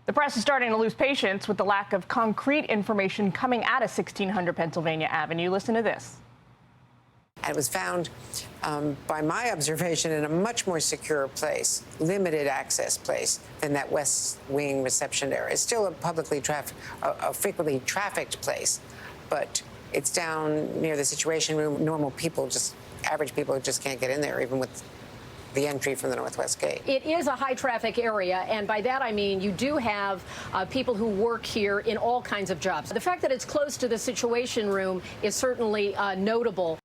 The press is starting to lose patience with the lack of concrete information coming out of 1600 Pennsylvania Avenue. Listen to this. It was found, by my observation, in a much more secure place, limited access place than that West Wing reception area. It's still a frequently trafficked place, but it's down near the Situation Room. Normal people, average people, just can't get in there, even with the entry from the Northwest Gate. It is a high traffic area, and by that I mean you do have people who work here in all kinds of jobs. The fact that it's close to the Situation Room is certainly notable.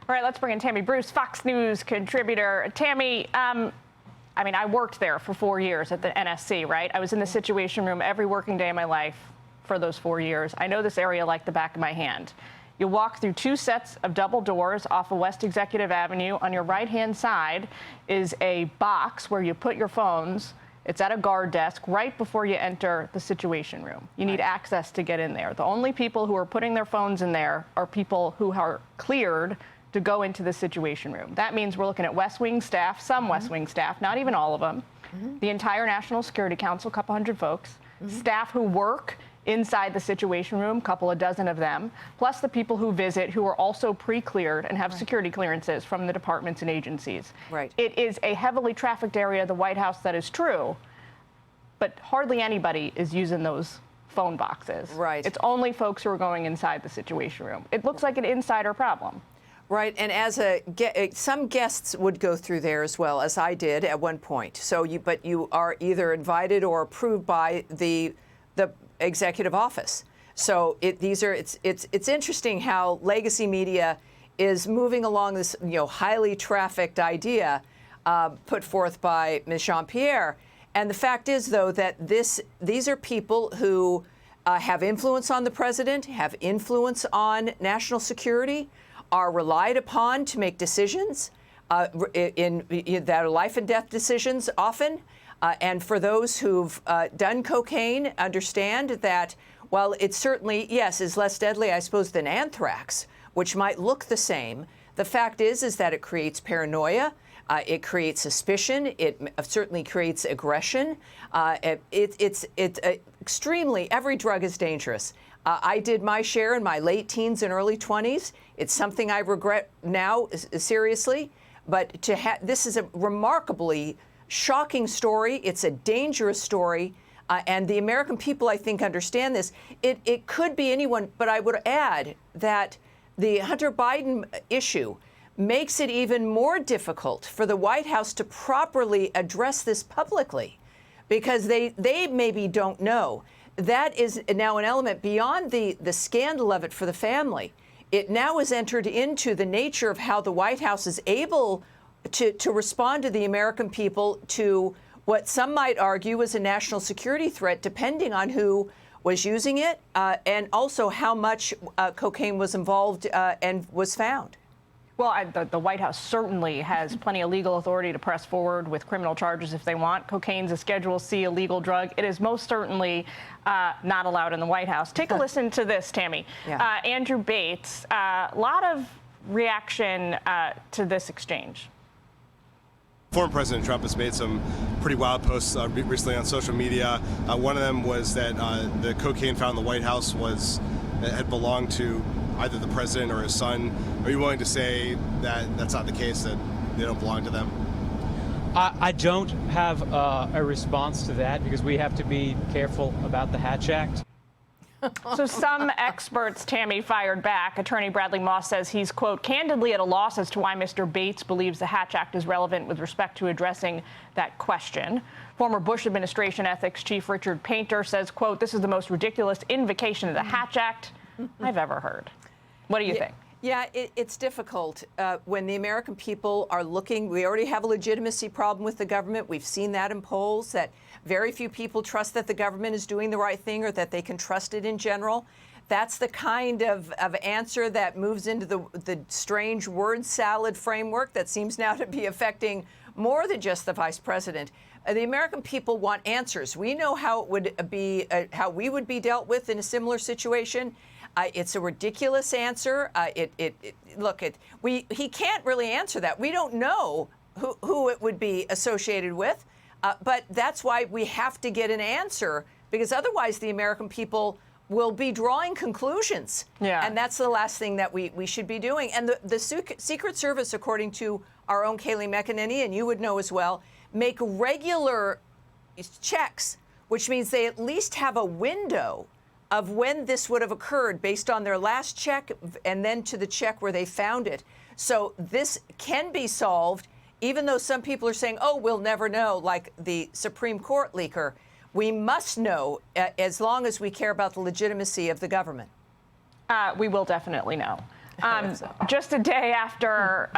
All right, let's bring in Tammy Bruce, Fox News contributor. Tammy, I worked there for 4 years at the NSC, right? I was in the Situation Room every working day of my life for those 4 years. I know this area like the back of my hand. You walk through 2 sets of double doors off of West Executive Avenue. On your right-hand side is a box where you put your phones. It's at a guard desk right before you enter the Situation Room. You need access to get in there. The only people who are putting their phones in there are people who are cleared to go into the Situation Room. That means we're looking at West Wing staff, some West Wing staff, not even all of them, the entire National Security Council, a couple hundred folks, staff who work inside the Situation Room, a couple of dozen of them, plus the people who visit who are also pre-cleared and have security clearances from the departments and agencies. Right. It is a heavily trafficked area of the White House, that is true, but hardly anybody is using those phone boxes. Right. It's only folks who are going inside the Situation Room. It looks like an insider problem. Right, and as some guests would go through there as well, as I did at one point. But you are either invited or approved by the executive office. So it's interesting how legacy media is moving along this highly trafficked idea put forth by Ms. Jean-Pierre. And the fact is, though, that these are people who have influence on the president, have influence on national security, are relied upon to make decisions that are life and death decisions often. And for those who've done cocaine, understand that while it certainly, yes, is less deadly, I suppose, than anthrax, which might look the same, the fact is that it creates paranoia. It creates suspicion. It certainly creates aggression. It's extremely, every drug is dangerous. I did my share in my late teens and early 20s. It's something I regret now, seriously. But this is a remarkably shocking story. It's a dangerous story. And the American people, I think, understand this. It could be anyone, but I would add that the Hunter Biden issue makes it even more difficult for the White House to properly address this publicly, because they maybe don't know. That is now an element beyond the scandal of it for the family. It now has entered into the nature of how the White House is able to respond to the American people to what some might argue is a national security threat, depending on who was using it and also how much cocaine was involved and was found. Well, the White House certainly has plenty of legal authority to press forward with criminal charges if they want. Cocaine's a Schedule C illegal drug. It is most certainly not allowed in the White House. Take a listen to this, Tammy. Yeah. Andrew Bates, a lot of reaction to this exchange. Former President Trump has made some pretty wild posts recently on social media. One of them was that the cocaine found in the White House had belonged to either the president or his son. Are you willing to say that that's not the case, that they don't belong to them? I don't have a response to that, because we have to be careful about the Hatch Act. So some experts, Tammy, fired back. Attorney Bradley Moss says he's, quote, candidly at a loss as to why Mr. Bates believes the Hatch Act is relevant with respect to addressing that question. Former Bush administration ethics chief Richard Painter says, quote, this is the most ridiculous invocation of the Hatch Act I've ever heard. What do you think? Yeah, it's difficult when the American people are looking. We already have a legitimacy problem with the government. We've seen that in polls, that very few people trust that the government is doing the right thing or that they can trust it in general. That's the kind of answer that moves into the strange word salad framework that seems now to be affecting more than just the vice president. The American people want answers. We know how it would be, how we would be dealt with in a similar situation. It's a ridiculous answer. He can't really answer that. We don't know who it would be associated with. But that's why we have to get an answer, because otherwise the American people will be drawing conclusions. Yeah. And that's the last thing that we should be doing. And the Secret Service, according to our own Kayleigh McEnany, and you would know as well, make regular checks, which means they at least have a window of when this would have occurred based on their last check and then to the check where they found it. So this can be solved, even though some people are saying, oh, we'll never know, like the Supreme Court leaker. We must know as long as we care about the legitimacy of the government. We will definitely know. Just a day after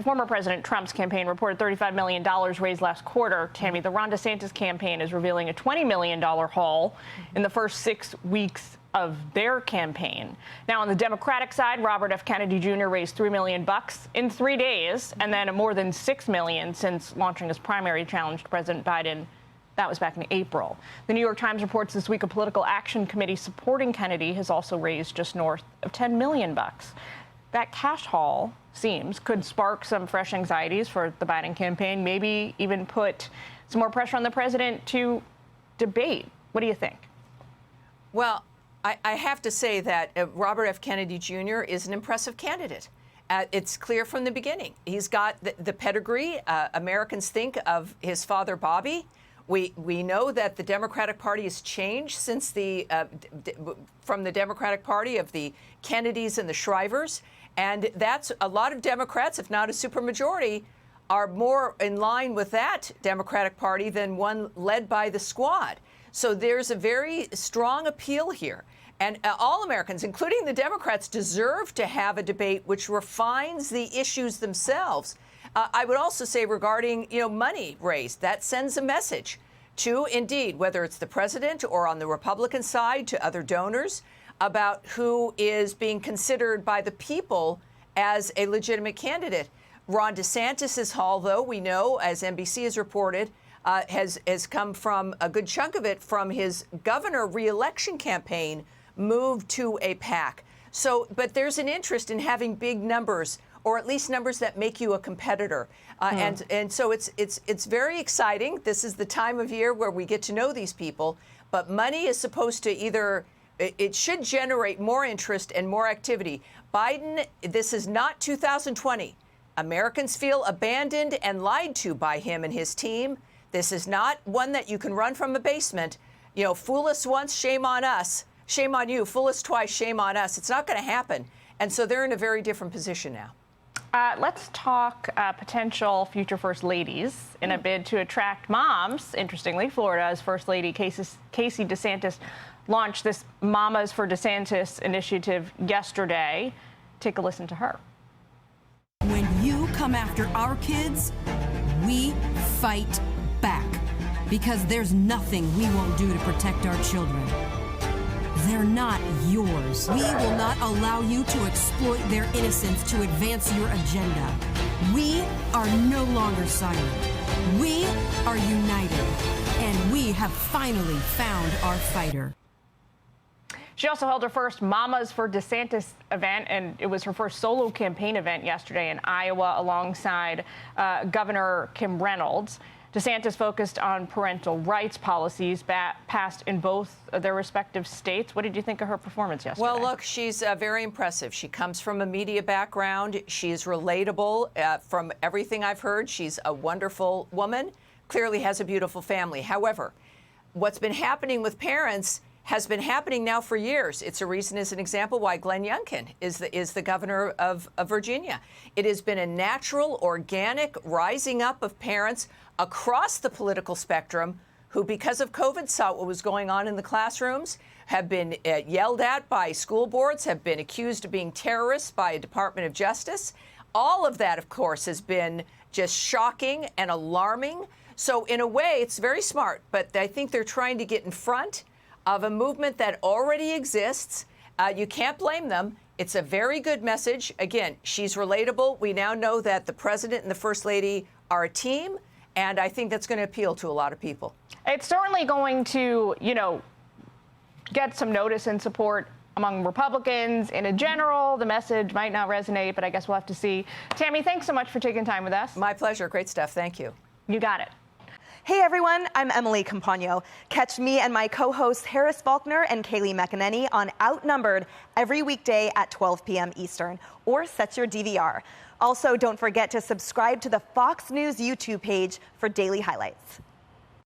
former President Trump's campaign reported $35 million raised last quarter, Tammy, the Ron DeSantis campaign is revealing a $20 million haul in the first 6 weeks of their campaign. Now, on the Democratic side, Robert F. Kennedy Jr. raised $3 million in 3 days, and then more than $6 million since launching his primary challenge to President Biden. That was back in April. The New York Times reports this week a political action committee supporting Kennedy has also raised just north of $10 million. That cash haul seems could spark some fresh anxieties for the Biden campaign, maybe even put some more pressure on the president to debate. What do you think? Well, I have to say that Robert F. Kennedy Jr. is an impressive candidate. It's clear from the beginning. He's got the pedigree. Americans think of his father, Bobby. We know that the Democratic Party has changed since from the Democratic Party of the Kennedys and the Shrivers. And that's a lot of Democrats, if not a supermajority, are more in line with that Democratic Party than one led by the Squad. So there's a very strong appeal here. And all Americans, including the Democrats, deserve to have a debate which refines the issues themselves. I would also say regarding, money raised, that sends a message to, indeed, whether it's the president or on the Republican side, to other donors about who is being considered by the people as a legitimate candidate. Ron DeSantis' haul, though, we know, as NBC has reported, has come from a good chunk of it from his governor reelection campaign moved to a PAC. So, but there's an interest in having big numbers, or at least numbers that make you a competitor. And so it's very exciting. This is the time of year where we get to know these people. But money is supposed to it should generate more interest and more activity. Biden, this is not 2020. Americans feel abandoned and lied to by him and his team. This is not one that you can run from a basement. Fool us once, shame on us. Shame on you. Fool us twice, shame on us. It's not going to happen. And so they're in a very different position now. Let's talk potential future first ladies in a bid to attract moms. Interestingly, Florida's First Lady Casey DeSantis launched this Mamas for DeSantis initiative yesterday. Take a listen to her. When you come after our kids, we fight back because there's nothing we won't do to protect our children. They're not yours. We will not allow you to exploit their innocence to advance your agenda. We are no longer silent. We are united, and we have finally found our fighter. She also held her first Mamas for DeSantis event, and it was her first solo campaign event yesterday in Iowa alongside Governor Kim Reynolds. DeSantis focused on parental rights policies passed in both their respective states. What did you think of her performance yesterday? Well, look, she's very impressive. She comes from a media background. She's relatable. From everything I've heard, she's a wonderful woman, clearly has a beautiful family. However, what's been happening with parents has been happening now for years. It's a reason, as an example, why Glenn Youngkin is the governor of Virginia. It has been a natural, organic rising up of parents across the political spectrum who, because of COVID, saw what was going on in the classrooms, have been yelled at by school boards, have been accused of being terrorists by a Department of Justice. All of that, of course, has been just shocking and alarming. So in a way, it's very smart, but I think they're trying to get in front of a movement that already exists. You can't blame them. It's a very good message. Again, she's relatable. We now know that the president and the first lady are a team, and I think that's going to appeal to a lot of people. It's certainly going to, get some notice and support among Republicans. In general, the message might not resonate, but I guess we'll have to see. Tammy, thanks so much for taking time with us. My pleasure. Great stuff. Thank you. You got it. Hey everyone, I'm Emily Campagno. Catch me and my co-hosts Harris Faulkner and Kaylee McEnany on Outnumbered every weekday at 12 p.m. Eastern, or set your DVR. Also, don't forget to subscribe to the Fox News YouTube page for daily highlights.